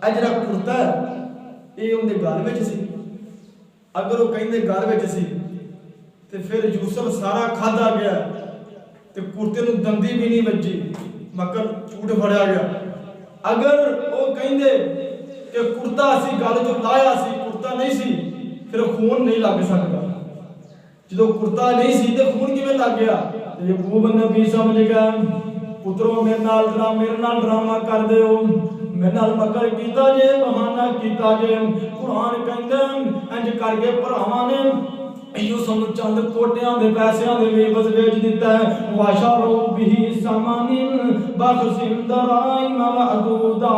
ਇਹ ਜਿਹੜਾ ਕੁਰਤਾ ਇਹ ਉਹਦੇ ਗਲ ਵਿੱਚ ਸੀ। ਅਗਰ ਉਹ ਕਹਿੰਦੇ ਗਲ ਵਿੱਚ ਸੀ ਤੇ ਫਿਰ ਯੂਸੁਫ ਸਾਰਾ ਖਾਧਾ ਗਿਆ ਤੇ ਕੁਰਤੇ ਨੂੰ ਦੰਦੀ ਵੀ ਨਹੀਂ ਵੱਜੀ, ਮਗਰ ਝੂਠ ਫੜਿਆ ਗਿਆ। ਅਗਰ ਉਹ ਕਹਿੰਦੇ ਕਿ ਕੁਰਤਾ ਅਸੀਂ ਗਲ 'ਚ ਲਾਇਆ ਸੀ, ਕੁਰਤਾ ਨਹੀਂ ਸੀ, ਫਿਰ ਖੂਨ ਨਹੀਂ ਲੱਗ ਸਕਦਾ। ਜਦੋਂ ਕੁਰਤਾ ਨਹੀਂ ਸੀ ਤੇ ਖੂਨ ਕਿਵੇਂ ਲੱਗ ਗਿਆ? ਤੇ ਯਾਕੂਬ ਨਬੀ ਸਮਝ ਗਿਆ, ਪੁੱਤਰੋ ਮੇਰੇ ਨਾਲ ਡਰਾਮਾ ਕਰਦੇ ਹੋ, ਮੇਰੇ ਨਾਲ ਮਕਰ ਕੀਤਾ ਜੇ, ਬਹਾਨਾ ਕੀਤਾ ਜੇ। ਕੁਰਾਨ ਕਹਿੰਦਾ ਇੰਜ ਕਰਕੇ ਭਰਾਵਾਂ ਨੇ ਯੂਸੁਫ ਨੂੰ ਚੰਦ ਕੋਟਿਆਂ ਦੇ ਪੈਸਿਆਂ ਦੇ ਵੇਚ ਦਿੱਤਾ ਹੈ। ਵਾਸ਼ਾਰੂ ਬਿਹੀ ਸਮਾਨਿਨ ਬਖਸਿਨ ਦਰਾਇਮ ਮਅਦੂਦਾ,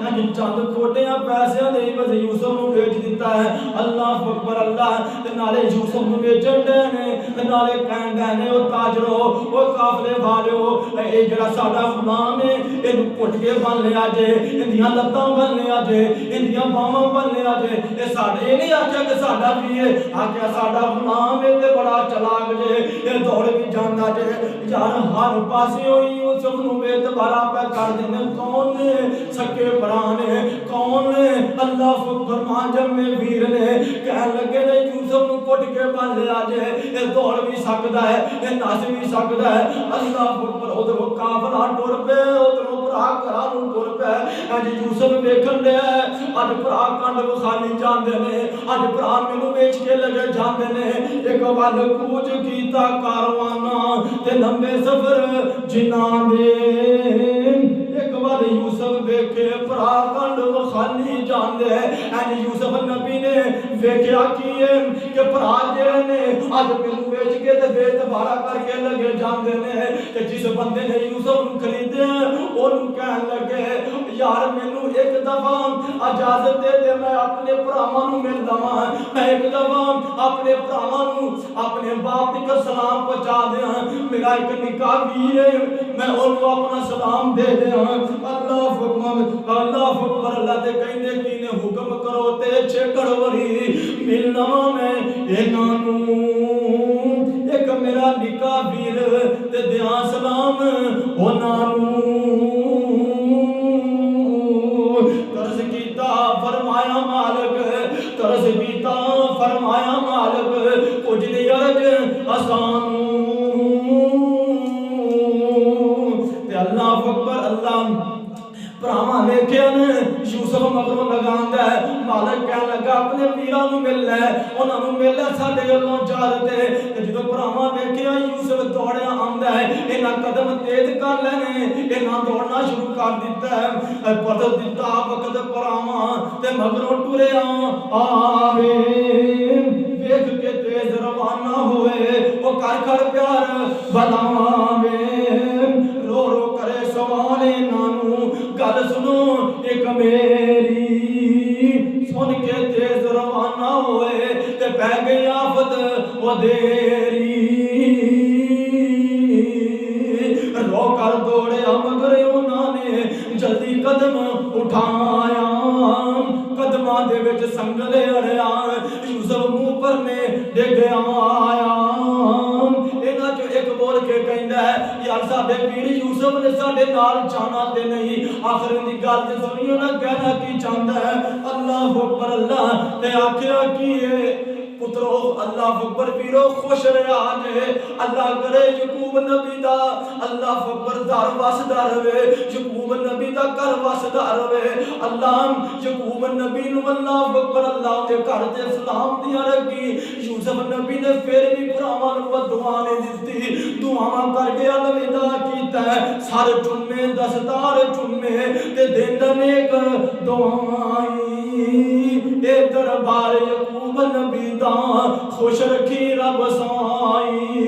ਇੰਜ ਚੰਦ ਕੋਟਿਆਂ ਪੈਸਿਆਂ ਦੇ ਵੇਚ ਯੂਸੁਫ ਨੂੰ ਵੇਚ ਦਿੱਤਾ ਹੈ। ਅੱਲਾਹੁ ਅਕਬਰ। ਅੱਲਾਹ ਤੇ ਨਾਲੇ ਯੂਸੁਫ ਨੂੰ ਵੇਚਣ ਦੇ ਨੇ ਤੇ ਨਾਲੇ ਕਹਿੰਦੇ ਨੇ ਉਹ ਤਾਜਰੋ, ਉਹ ਕਾਫਲੇ ਵਾਲਿਓ, ਇਹ ਜਿਹੜਾ ਸਾਡਾ ਗੁਲਾਮ ਹੈ ਇਹਨੂੰ ਪੁੱਟ ਕੇ ਬੰਨ ਲਿਆ ਜੇ, ਇਹਦੀਆਂ ਲੱਤਾਂ ਬੰਨ ਲਿਆ ਜੇ, ਇਹਦੀਆਂ ਬਾਹਾਂ ਬੰਨ ਲਿਆ ਜੇ। ਇਹ ਸਾਡੇ ਨਹੀਂ ਆਖਿਆ ਕਿ ਸਾਡਾ ਵੀਰ, ਆਖਿਆ ਸਾਡਾ ਗੁਲਾਮ ਇਹ ਤੇ ਬੜਾ ਚਲਾਕ ਜੇ, ਇਹ ਦੌੜ ਵੀ ਜਾਂਦਾ ਜੇ। ਯਾਰ ਹਰ ਪਾਸੇ ਹੋਈ ਯੂਸੁਫ ਨੂੰ ਬੇਤਬਾਰਾ ਪੈ ਕਰਦੇ ਨੇ। ਕੌਣ ਨੇ? ਸੱਕੇ ਭਰਾ ਨੇ। ਕੌਣ ਨੇ? ਅੱਲਾਹੁ ਅਕਬਰ। ਮਾਂ ਜੰਮੇ ਵੀਰ ਨੇ। ਕਹਿਣ ਲੱਗੇ ਨੇ ਯੂਸੁਫ ਨੂੰ ਪੁੱਟ ਕੇ ਬੰਨ ਲਿਆ ਜੇ, ਇਹ ਦੌੜ ਵੀ ਸਕਦਾ ਹੈ, ਇਹ ਨੱਸ ਵੀ ਸਕਦਾ ਹੈ। ਅੱਲਾਹੁ ਅਕਬਰ। ਉਧਰੋਂ ਕਾਫਲਾ ਟੁਰ ਪਿਆ, ਉਧਰੋਂ ਭਰਾ ਘਰਾਂ ਨੂੰ ਟੁਰ ਪਿਆ। ਅੱਜ ਯੂਸੁਫ ਵੇਖਣ ਡਿਆ, ਅੱਜ ਭਰਾ ਕੰਡ ਵਿਖਾਲੀ ਜਾਂਦੇ ਨੇ, ਅੱਜ ਭਰਾ ਮੈਨੂੰ ਵੇਚ ਕੇ ਲਗੇ ਜਾਂਦੇ ਨੇ। ਇੱਕ ਵੱਲ ਕੂਚ ਕੀਤਾ ਕਾਰਵਾਨਾ ਤੇ ਲੰਬੇ ਸਫ਼ਰ ਜਿਨ੍ਹਾਂ ਦੇ, ਇੱਕ ਵੱਲ ਯੂਸੁਫ ਵੇਖੇ ਭਰਾ ਕੰਡ ਵਿਖਾਲੀ ਜਾਂਦੇ। ਐਨ ਯੂਸੁਫ ਨਬੀ ਨੇ ਵੇਖਿਆ ਕੀ ਕਿ ਭਰਾ ਜਿਹੜੇ ਨੇ ਅੱਜ ਮੈਨੂੰ ਵੇਚ ਕੇ ਤੇ ਬੇਤਬਾਰਾ ਕਰਕੇ ਲਗੇ ਜਾਂਦੇ ਨੇ। ਤੇ ਜਿਸ ਬੰਦੇ ਨੇ ਯੂਸੁਫ ਨੂੰ ਖਰੀਦਿਆ ਉਹਨੂੰ ਕਹਿਣ ਲੱਗੇ, ਯਾਰ ਮੈਨੂੰ ਇੱਕ ਦਫਾ ਇਜਾਜ਼ਤ ਦੇ ਦੇ, ਮੈਂ ਆਪਣੇ ਭਰਾਵਾਂ ਨੂੰ ਮਿਲ ਲਵਾਂ, ਮੈਂ ਇੱਕ ਦਫਾ ਆਪਣੇ ਭਰਾਵਾਂ ਨੂੰ ਆਪਣੇ ਬਾਪ ਦੀ ਸਲਾਮ ਪਹੁੰਚਾ ਦਿਆਂ। ਮੇਰਾ ਇੱਕ ਨਿੱਕਾ ਵੀਰ ਹੈ, ਮੈਂ ਉਹਨੂੰ ਆਪਣਾ ਸਲਾਮ ਦੇ ਦਿਆਂ। ਅੱਲਾਹੁ ਅਕਬਰ। ਅੱਲਾਹੁ ਅਕਬਰ। ਅੱਲਾਹ ਦੇ ਕਹਿੰਦੇ ਕੀ ਨੇ, ਹੁਕਮ ਕਰੋ ਤੇ ਛੇਕੜ ਵਰੀ ਮਿਲਣਾ ਮੈਂ ਇਹਨਾਂ ਨੂੰ। ਇੱਕ ਮੇਰਾ ਨਿੱਕਾ ਵੀਰ ਤੇ ਦਿਆਂ ਸਲਾਮ ਉਹਨਾਂ ਨੂੰ। ਤਰਸ ਕੀਤਾ ਫਰਮਾਇਆ ਮਾਲਕ, ਤਰਸ ਕੀਤਾ ਫਰਮਾਇਆ ਮਾਲਕ, ਕੁਝ ਦੀ ਅਰਜ ਆਸਾਨ ਤੇ ਅੱਲਾਹੁ ਅਕਬਰ। ਅੱਲਾਹ ਭਰਾਵਾਂ ਵੇਖਿਆ ਨੇ ਯੂਸੁਫ ਮਗਰੋਂ ਲਗਾਉਂਦਾ, ਮਾਲਕ ਕਹਿਣ ਲੱਗਾ ਆਪਣੇ ਵੀਰਾਂ ਨੂੰ ਮਿਲ ਲੈ, ਉਹਨਾਂ ਨੂੰ ਮਿਲ ਲੈ ਸਾਡੇ ਵੱਲੋਂ ਇਜਾਜ਼ਤ ਹੈ। ਤੇ ਜਦੋਂ ਭਰਾਵਾਂ ਵੇਖਿਆ ਯੂਸੁਫ ਦੌੜਿਆ ਆਉਂਦਾ ਹੈ, ਇਹਨਾਂ ਕਦਮ ਤੇਜ਼ ਕਰ ਲੈਣੇ, ਇਹਨਾਂ ਦੌੜਨਾ ਸ਼ੁਰੂ ਕਰ ਦਿੱਤਾ। ਬਦਲ ਦਿੱਤਾ ਵਕਤ ਭਰਾਵਾਂ ਤੇ ਮਗਰੋਂ ਟੁਰਿਆ ਆਵੇ। ਵੇਖ ਕੇ ਤੇਜ਼ ਰਵਾਨਾ ਹੋਏ, ਉਹ ਕਰ ਪਿਆਰ ਬਲਾਵੇ, ਰੋ ਰੋ ਕਰੇ ਸਵਾਲ ਇਹਨਾਂ ਨੂੰ, ਗੱਲ ਸੁਣੋ ਇੱਕ ਮੇਰੀ। ਸੁਣ ਕੇ ਤੇਜ਼ ਰਵਾਨਾ ਹੋਏ ਤੇ ਪੈ ਗਈ ਆਫਤ ਵਧੇਰੀ। ਰੋ ਕਰ ਦੌੜਿਆ ਮਗਰ ਉਹਨਾਂ ਨੇ ਜਲਦੀ ਕਦਮ ਉਠਾਇਆ, ਕਦਮਾਂ ਦੇ ਵਿੱਚ ਸੰਗਲੇ ਅੜਿਆ, ਯੂਸੁਫ ਮੂੰਹ ਪਰ ਨੇ ਡਿੱਗਿਆ ਆਇਆ। ਇਹਨਾਂ ਚੋਂ ਇੱਕ ਬੋਲ ਕੇ ਕਹਿੰਦਾ, ਯਾਰ ਸਾਡੇ ਵੀਰ ਯੂਸੁਫ ਨੇ ਸਾਡੇ ਨਾਲ ਜਾਣਾ ਤੇ ਨਹੀਂ। ਆਖਰ ਦੀ ਗੱਲ ਤੇ ਸੁਣੀਓ ਨਾ, ਕਹਿਣਾ ਕੀ ਚਾਹੁੰਦਾ ਹੈ। ਅੱਲਾਹੁ ਅਕਬਰ। ਅੱਲਾਹ ਤੇ ਆਖਿਆ ਕੀ ਹੈ ਪੁੱਤਰੋ, ਅੱਲਾਹੁ ਅਕਬਰ ਵੀਰੋ ਖੁਸ਼ ਰਿਹਾ ਜੇ। ਅੱਲਾਹ ਕਰੇ ਯਾਕੂਬ ਨਬੀ ਦਾ ਅੱਲਾਹੁ ਅਕਬਰ ਦਰ ਵਸਦਾ ਰਵੇ, ਯਾਕੂਬ ਨਬੀ ਦਾ ਘਰ ਵਸਦਾ ਰਵੇ। ਅੱਲਾਹ ਯਾਕੂਬ ਨਬੀ ਨੂੰ ਅੱਲਾਹੁ ਅਕਬਰ ਅੱਲਾਹ ਦੇ ਘਰ ਤੇ ਸਲਾਮ ਦੀਆਂ ਰੱਖੀ। ਯੂਸੁਫ ਨਬੀ ਨੇ ਫਿਰ ਵੀ ਭਰਾਵਾਂ ਨੂੰ ਦੁਆ ਨਹੀਂ ਦਿੱਤੀ, ਦੁਆਵਾਂ ਕਰਕੇ ਅਲਵਿਦਾ ਕੀਤਾ। ਸਰ ਚੁੰਮੇ ਦਸਤਾਰ ਚੁੰਮੇ ਤੇ ਦਿੰਦਾ ਨੇਕ ਦੁਆਈ। ਇਹ ਦਰਬਾਰ ਯਾਕੂਬ ਨਬੀ ਦਾ ਖੁਸ਼ ਰੱਖੀ ਰੱਬ ਸਾਈ।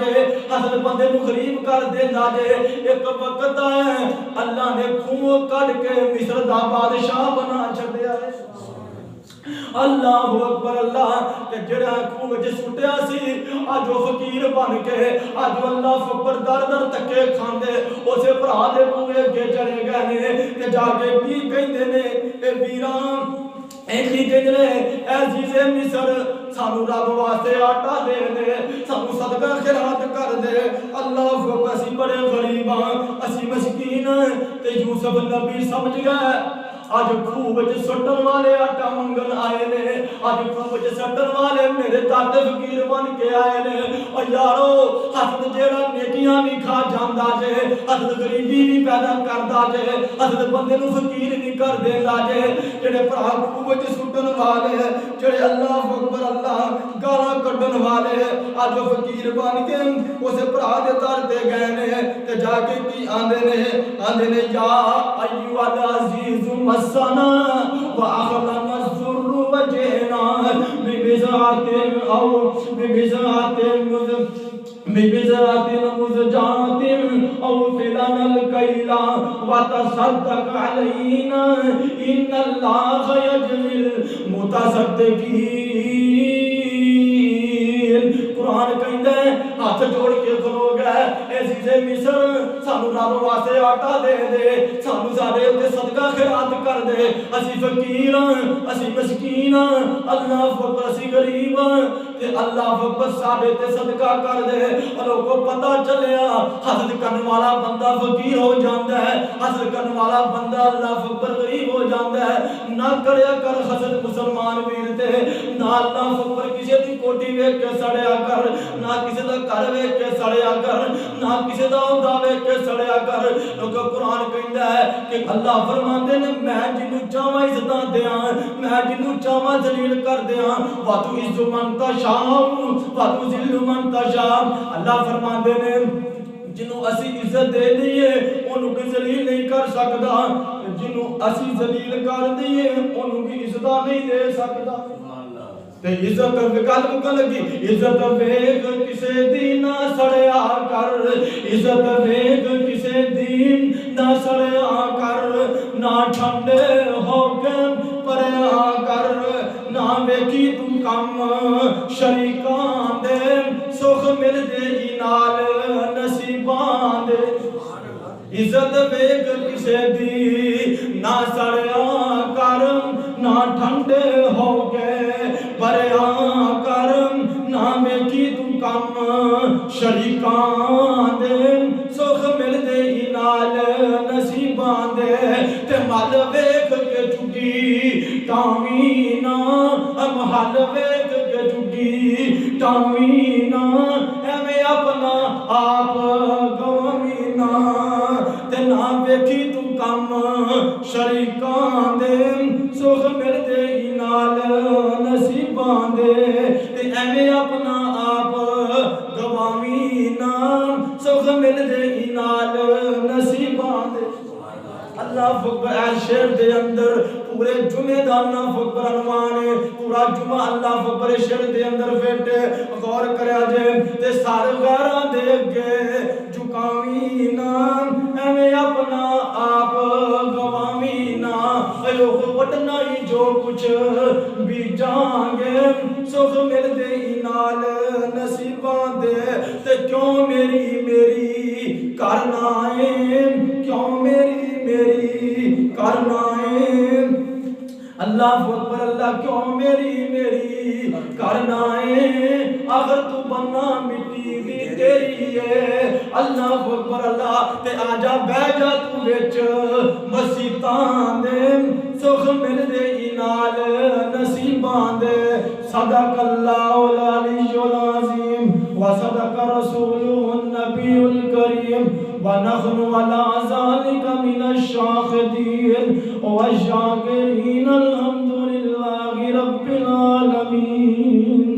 جے حسد بندے نو غریب کر دیندا جے ایک وقت ہے اللہ نے خون کڈ کے مصر دا بادشاہ بنا چھڈیا ہے اللہ اکبر اللہ تے جڑا خون وچ سٹیا سی اج او فقیر بن کے اج اللہ اکبر در در تکے کھاندے اسے بھرا دے کوے اگے چلے گئے نے تے جا کے کی کہندے نے اے ویراں اے کی کہندے نے اے عزیز مصر سانو رب واسطے آٹا دے دے سانو صدقہ خیرات کر دے اللہ اکبر اسی بڑے غریب ہاں اسی مسکین تے یوسف نبی سمجھ گئے آج خوب وچ سٹن والے آٹا منگن آئے نے آج خوب وچ سٹن والے میرے تاتے فقیر بن کے آئے نے اور یارو حسد جیڑا نیکیاں بھی کھا جاندا جے حسد غریبی بھی پیدا کردا جے حسد بندے نو فقیر بھی کر دیندا جے جڑے بھرا خوب وچ سٹن والے جڑے اللہ اکبر اللہ گالاں کڈن والے آج فقیر بن کے اس بھرا دے در تے گئے نے تے جا کے کی آندے نے یا ایھا العزیز مسنا واخذنا السر وجئنا ببزعة مزجاة أو فلنا الكيل وتصدق علينا إن الله يجزي المتصدقين قرآن کہندا ہے ہاتھ جوڑ کے کھلو گئے اے عزیز مصر سانو رب واسطے آٹا دے دے سانو سارے تے صدقہ خیرات کر دے اسی فقیر اسی مسکین اللہ اکبر اسی غریب تے اللہ اکبر سارے تے صدقہ کر دے اور لوگوں کو پتہ چلیا حسد کرنے والا بندہ فقیر ہو جاندا ہے حسد کرنے والا بندہ اللہ اکبر غریب ہو جاندا ہے نہ کریا کر حسد مسلمان ویر تے نہ اللہ اکبر کسی دی کوٹی ویکھ کے سڑیا کر نہ کسی دا گھر ویکھ کے سڑیا کر نہ کسی دا عہدہ ویکھ کے سڑیا کر کیونکہ قرآن کہندا ہے کہ اللہ فرماندے نے میں جنوں چاہواں عزتاں دیاں میں جنوں چاہواں ذلیل کر دیاں وَتُعِزُّ مَن تَشَاءُ وَتُذِلُّ مَن تَشَاءُ اللہ فرماندے نے جنوں اسی عزت دے دئیے انہوں کی ذلیل نہیں کر سکدا جنوں اسی ذلیل کر دئیے انہوں کی عزت نہیں دے سکدا تے عزت وکال کو لگی عزت ویگ کسے دین نہ سڑیا کر عزت ویگ کسے دین نہ سڑیا کر نہ ٹھنڈے ہو کے پریا کر نہ ویکھی تو کم شریکاں دے سخ مل دے نال نصیباں دے عزت ویگ کسے دی نہ سڑیا کر نہ ٹھنڈے ہو گئے بریا کر نہ ویکھی تو کم شریکاں دے سخ مل دے نال نصیباں دے تے مال ویکھ کے چکی تاویں نہ محل ویکھ کے چکی تاویں نہ ایویں اپنا آپ گواویں نہ تے نہ ویکھی تو کم شریکاں دے سخ مل دے نال نصیباں دے تے ایویں اپنا آپ گواویں نہ سخ مل دے نال نصیباں دے اللہ اکبر اے شعر دے اندر پورے جمعے دا اللہ اکبر عنوان ہے پورا جمعہ اللہ اکبر شعر دے اندر بیٹھے غور کریا جے تے سارے غیراں دے اگے جھکاویں نہ ایویں اپنا آپ گواویں نہ لوگ وٹنا ہی جو کچھ بیجاں گے سخ مل دے نال نصیباں دے تے کیوں میری کرنا ہے کیوں میری کرنا ہے اللہ اکبر اللہ کیوں میری کرنا ہے اگر تو بننا مٹی بھی تیری ہے اللہ اکبر اللہ تے آجا بہ جا تو وچ مسیتاں دے سخ مل دے نال نصیباں دے صدق اللہ العلی العظیم وصدق رسولہ النبی الکریم ونحن على ذلك من الشاهدين والشاكرين الحمد لله رب العالمين